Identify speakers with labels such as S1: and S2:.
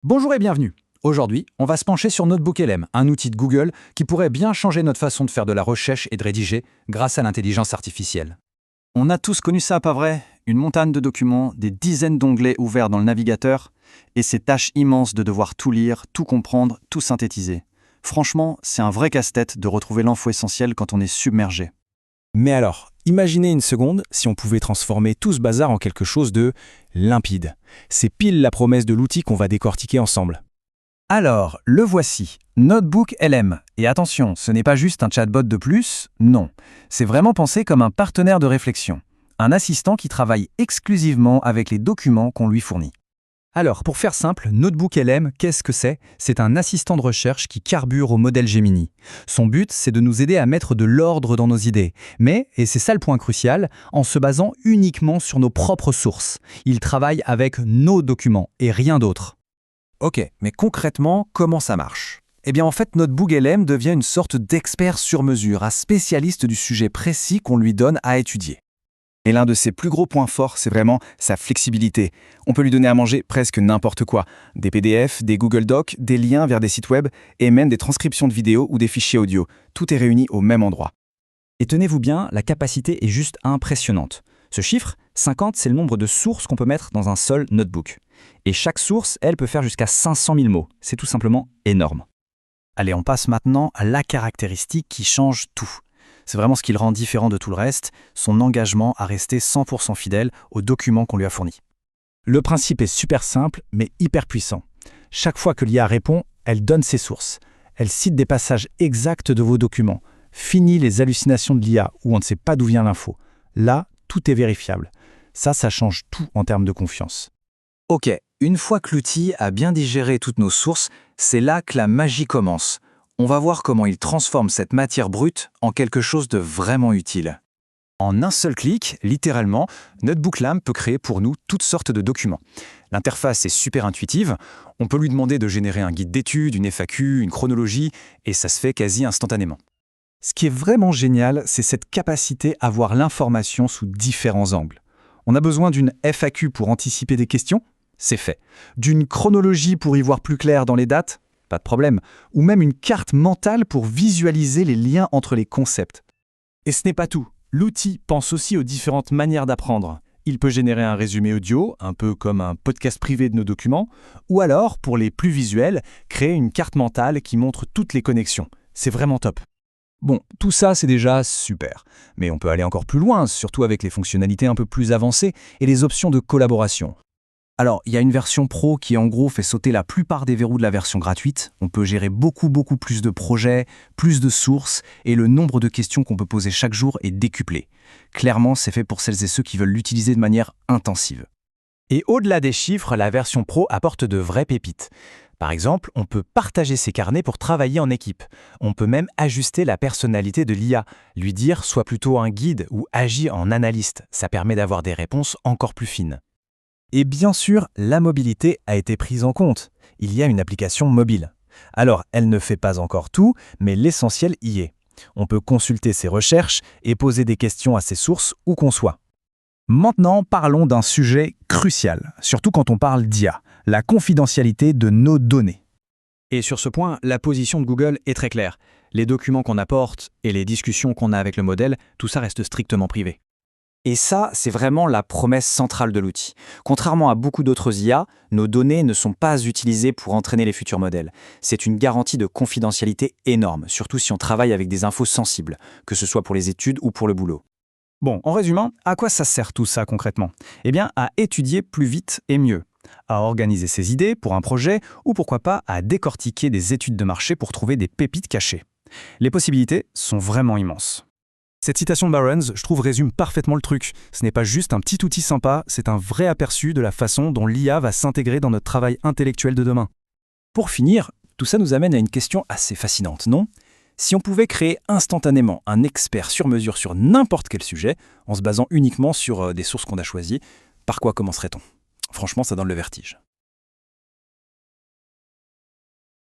S1: Bonjour et bienvenue. Aujourd'hui, on va se pencher sur NotebookLM, un outil de Google qui pourrait bien changer notre façon de faire de la recherche et de rédiger grâce à l'intelligence artificielle.
S2: On a tous connu ça, pas vrai? Une montagne de documents, des dizaines d'onglets ouverts dans le navigateur, et ces tâches immenses de devoir tout lire, tout comprendre, tout synthétiser. Franchement, c'est un vrai casse-tête de retrouver l'info essentielle quand on est submergé.
S3: Mais alors, imaginez une seconde si on pouvait transformer tout ce bazar en quelque chose de limpide. C'est pile la promesse de l'outil qu'on va décortiquer ensemble.
S2: Alors, le voici, NotebookLM. Et attention, ce n'est pas juste un chatbot de plus, non. C'est vraiment pensé comme un partenaire de réflexion. Un assistant qui travaille exclusivement avec les documents qu'on lui fournit.
S1: Alors, pour faire simple, NotebookLM, qu'est-ce que c'est? C'est un assistant de recherche qui carbure au modèle Gemini. Son but, c'est de nous aider à mettre de l'ordre dans nos idées. Mais, et c'est ça le point crucial, en se basant uniquement sur nos propres sources. Il travaille avec nos documents et rien d'autre.
S4: Ok, mais concrètement, comment ça marche? Eh bien en fait, NotebookLM devient une sorte d'expert sur mesure, un spécialiste du sujet précis qu'on lui donne à étudier.
S2: Et l'un de ses plus gros points forts, c'est vraiment sa flexibilité. On peut lui donner à manger presque n'importe quoi. Des PDF, des Google Docs, des liens vers des sites web et même des transcriptions de vidéos ou des fichiers audio. Tout est réuni au même endroit.
S5: Et tenez-vous bien, la capacité est juste impressionnante. Ce chiffre, 50, c'est le nombre de sources qu'on peut mettre dans un seul notebook. Et chaque source, elle, peut faire jusqu'à 500 000 mots. C'est tout simplement énorme.
S2: Allez, on passe maintenant à la caractéristique qui change tout. C'est vraiment ce qui le rend différent de tout le reste, son engagement à rester 100% fidèle aux documents qu'on lui a fournis.
S3: Le principe est super simple, mais hyper puissant. Chaque fois que l'IA répond, elle donne ses sources. Elle cite des passages exacts de vos documents. Fini les hallucinations de l'IA où on ne sait pas d'où vient l'info. Là, tout est vérifiable. Ça change tout en termes de confiance.
S4: Ok, une fois que l'outil a bien digéré toutes nos sources, c'est là que la magie commence. On va voir comment il transforme cette matière brute en quelque chose de vraiment utile. En un seul clic, littéralement, NotebookLM peut créer pour nous toutes sortes de documents. L'interface est super intuitive, on peut lui demander de générer un guide d'études, une FAQ, une chronologie, et ça se fait quasi instantanément.
S1: Ce qui est vraiment génial, c'est cette capacité à voir l'information sous différents angles. On a besoin d'une FAQ pour anticiper des questions? C'est fait. D'une chronologie pour y voir plus clair dans les dates? Pas de problème. Ou même une carte mentale pour visualiser les liens entre les concepts.
S3: Et ce n'est pas tout. L'outil pense aussi aux différentes manières d'apprendre. Il peut générer un résumé audio, un peu comme un podcast privé de nos documents, ou alors, pour les plus visuels, créer une carte mentale qui montre toutes les connexions. C'est vraiment top.
S1: Bon, tout ça, c'est déjà super. Mais on peut aller encore plus loin, surtout avec les fonctionnalités un peu plus avancées et les options de collaboration.
S4: Alors, il y a une version pro qui en gros fait sauter la plupart des verrous de la version gratuite. On peut gérer beaucoup plus de projets, plus de sources, et le nombre de questions qu'on peut poser chaque jour est décuplé. Clairement, c'est fait pour celles et ceux qui veulent l'utiliser de manière intensive.
S3: Et au-delà des chiffres, la version pro apporte de vraies pépites. Par exemple, on peut partager ses carnets pour travailler en équipe. On peut même ajuster la personnalité de l'IA, lui dire sois plutôt un guide ou agis en analyste. Ça permet d'avoir des réponses encore plus fines.
S5: Et bien sûr, la mobilité a été prise en compte. Il y a une application mobile. Alors, elle ne fait pas encore tout, mais l'essentiel y est. On peut consulter ses recherches et poser des questions à ses sources où qu'on soit.
S1: Maintenant, parlons d'un sujet crucial, surtout quand on parle d'IA, la confidentialité de nos données.
S5: Et sur ce point, la position de Google est très claire. Les documents qu'on apporte et les discussions qu'on a avec le modèle, tout ça reste strictement privé.
S4: Et ça, c'est vraiment la promesse centrale de l'outil. Contrairement à beaucoup d'autres IA, nos données ne sont pas utilisées pour entraîner les futurs modèles. C'est une garantie de confidentialité énorme, surtout si on travaille avec des infos sensibles, que ce soit pour les études ou pour le boulot.
S5: Bon, en résumant, à quoi ça sert tout ça concrètement? Eh bien, à étudier plus vite et mieux, à organiser ses idées pour un projet ou pourquoi pas à décortiquer des études de marché pour trouver des pépites cachées. Les possibilités sont vraiment immenses.
S3: Cette citation de Barron's, je trouve, résume parfaitement le truc. Ce n'est pas juste un petit outil sympa, c'est un vrai aperçu de la façon dont l'IA va s'intégrer dans notre travail intellectuel de demain.
S5: Pour finir, tout ça nous amène à une question assez fascinante, non? Si on pouvait créer instantanément un expert sur mesure sur n'importe quel sujet, en se basant uniquement sur des sources qu'on a choisies, par quoi commencerait-on? Franchement, ça donne le vertige.